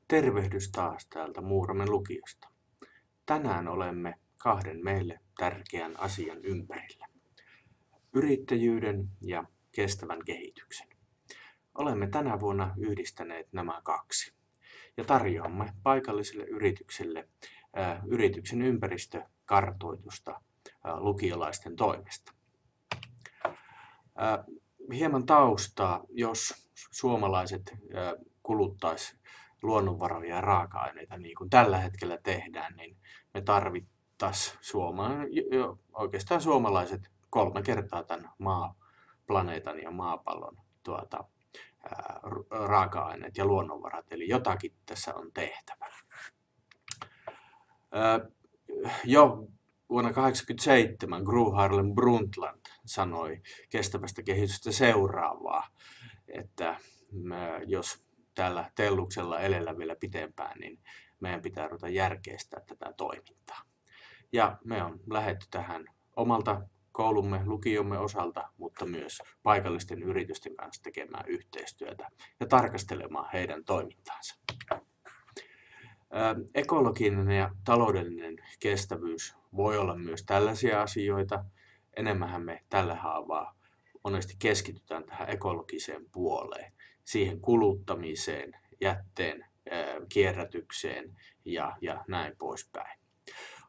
Tervehdys taas täältä Muuramen lukiosta. Tänään olemme kahden meille tärkeän asian ympärillä. Yrittäjyyden ja kestävän kehityksen. Olemme tänä vuonna yhdistäneet nämä kaksi ja tarjoamme paikallisille yrityksille yrityksen ympäristökartoitusta lukiolaisten toimesta. Hieman taustaa, jos suomalaiset kuluttaisi luonnonvaroja ja raaka-aineita niin kuin tällä hetkellä tehdään, niin me tarvittaisiin oikeastaan suomalaiset 3 kertaa tämän planeetan ja maapallon raaka-aineet ja luonnonvarat, eli jotakin tässä on tehtävä. Jo vuonna 1987 Gro Harlem Brundtland sanoi kestävästä kehitystä seuraavaa, että jos tällä telluksella elellä vielä pitempään, niin meidän pitää ruveta järkeistää tätä toimintaa. Ja me on lähdetty tähän omalta koulumme, lukiomme osalta, mutta myös paikallisten yritysten kanssa tekemään yhteistyötä ja tarkastelemaan heidän toimintaansa. Ekologinen ja taloudellinen kestävyys voi olla myös tällaisia asioita. Enemmänhän me tällä haavaa monesti keskitytään tähän ekologiseen puoleen, siihen kuluttamiseen, jätteen kierrätykseen ja näin poispäin.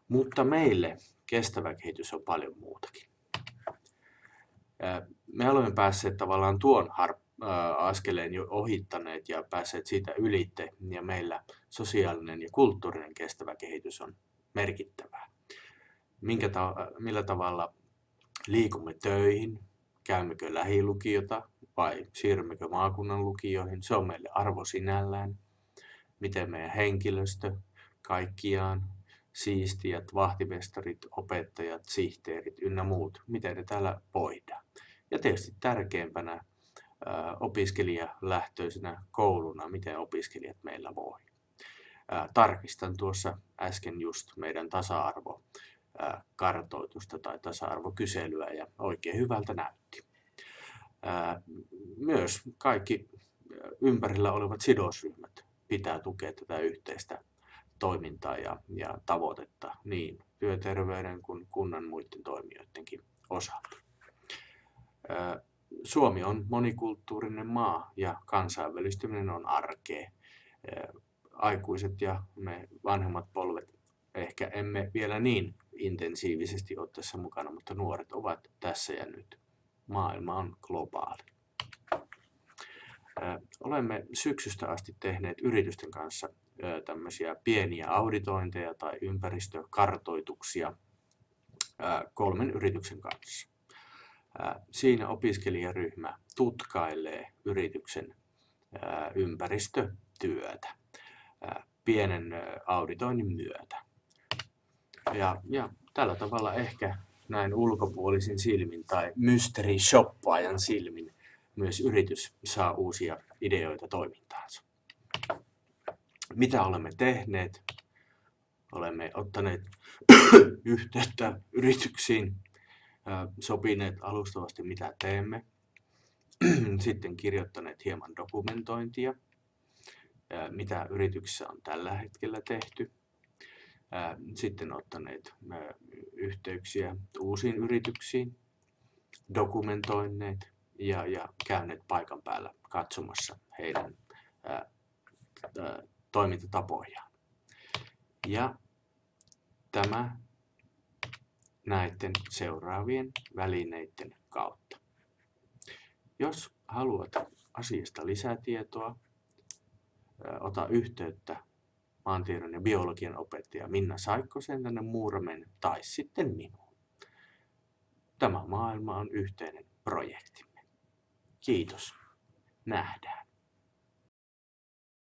Mutta meille kestävä kehitys on paljon muutakin. Me olemme päässeet tavallaan tuon askeleen jo ohittaneet ja päässeet siitä ylitse, ja meillä sosiaalinen ja kulttuurinen kestävä kehitys on merkittävää. Millä tavalla liikumme töihin, käymmekö lähilukiota vai siirrymmekö maakunnan lukioihin, se on meille arvo sinällään. Miten meidän henkilöstö kaikkiaan, siistijät, vahtimestarit, opettajat, sihteerit ynnä muut, miten ne täällä voidaan. Ja tietysti tärkeimpänä opiskelijalähtöisenä kouluna, miten opiskelijat meillä voi. Tarkistan tuossa äsken just meidän tasa-arvokartoitusta tai tasa-arvokyselyä ja oikein hyvältä näytti. Myös kaikki ympärillä olevat sidosryhmät pitää tukea tätä yhteistä toimintaa ja tavoitetta niin työterveyden kuin kunnan muiden toimijoidenkin osalta. Suomi on monikulttuurinen maa ja kansainvälistyminen on arkea. Aikuiset ja me vanhemmat polvet ehkä emme vielä niin intensiivisesti ole tässä mukana, mutta nuoret ovat tässä ja nyt. Maailma on globaali. Olemme syksystä asti tehneet yritysten kanssa tämmöisiä pieniä auditointeja tai ympäristökartoituksia 3 yrityksen kanssa. Siinä opiskelijaryhmä tutkailee yrityksen ympäristötyötä pienen auditoinnin myötä. Ja tällä tavalla ehkä näin ulkopuolisin silmin tai mystery shoppaajan silmin myös yritys saa uusia ideoita toimintaansa. Mitä olemme tehneet? Olemme ottaneet yhteyttä yrityksiin, sopineet alustavasti mitä teemme, sitten kirjoittaneet hieman dokumentointia, mitä yrityksessä on tällä hetkellä tehty, sitten ottaneet yhteyksiä uusiin yrityksiin, dokumentoineet ja käyneet paikan päällä katsomassa heidän toimintatapojaan. Ja tämä näiden seuraavien välineiden kautta. Jos haluat asiasta lisätietoa, ota yhteyttä maantiedon ja biologian opettaja Minna Saikkosen tänne Muurameen tai sitten minuun. Tämä maailma on yhteinen projektimme. Kiitos. Nähdään.